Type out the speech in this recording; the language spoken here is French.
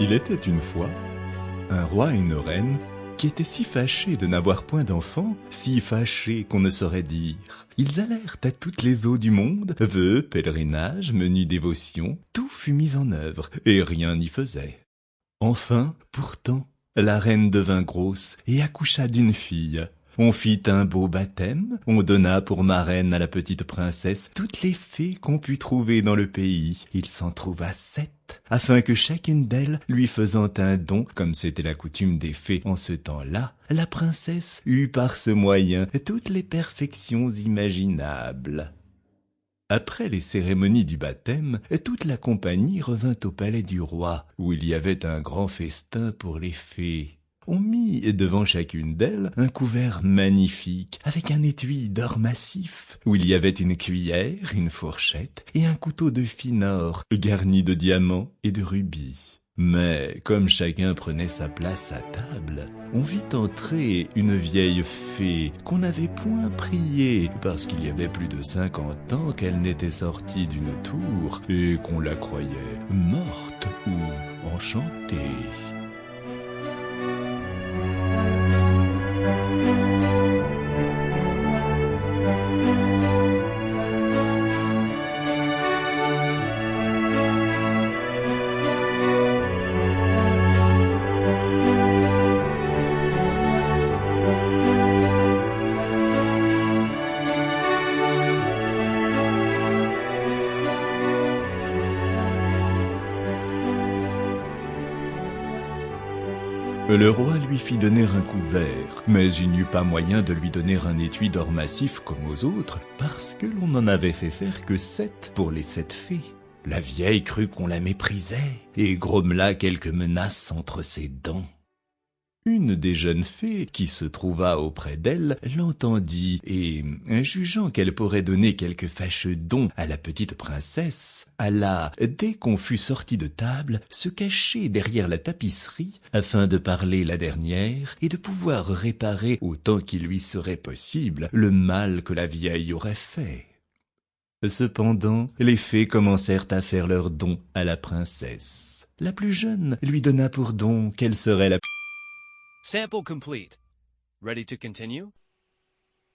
Il était une fois un roi et une reine qui étaient si fâchés de n'avoir point d'enfants, si fâchés qu'on ne saurait dire. Ils allèrent à toutes les eaux du monde, vœux, pèlerinages, menues dévotions, tout fut mis en œuvre, et rien n'y faisait. Enfin, pourtant, la reine devint grosse et accoucha d'une fille. On fit un beau baptême, on donna pour marraine à la petite princesse toutes les fées qu'on put trouver dans le pays. Il s'en trouva 7, afin que chacune d'elles, lui faisant un don, comme c'était la coutume des fées en ce temps-là, la princesse eut par ce moyen toutes les perfections imaginables. Après les cérémonies du baptême, toute la compagnie revint au palais du roi, où il y avait un grand festin pour les fées. On mit devant chacune d'elles un couvert magnifique, avec un étui d'or massif, où il y avait une cuillère, une fourchette et un couteau de fin or, garni de diamants et de rubis. Mais comme chacun prenait sa place à table, on vit entrer une vieille fée qu'on n'avait point priée, parce qu'il y avait plus de 50 ans qu'elle n'était sortie d'une tour et qu'on la croyait morte ou enchantée. Le roi lui fit donner un couvert, mais il n'eut pas moyen de lui donner un étui d'or massif comme aux autres, parce que l'on n'en avait fait faire que 7 pour les 7 fées. La vieille crut qu'on la méprisait, et grommela quelques menaces entre ses dents. Une des jeunes fées, qui se trouva auprès d'elle, l'entendit, et, jugeant qu'elle pourrait donner quelque fâcheux don à la petite princesse, alla, dès qu'on fut sorti de table, se cacher derrière la tapisserie, afin de parler la dernière, et de pouvoir réparer, autant qu'il lui serait possible, le mal que la vieille aurait fait. Cependant, les fées commencèrent à faire leurs dons à la princesse. La plus jeune lui donna pour don qu'elle serait la Sample complete. Ready to continue?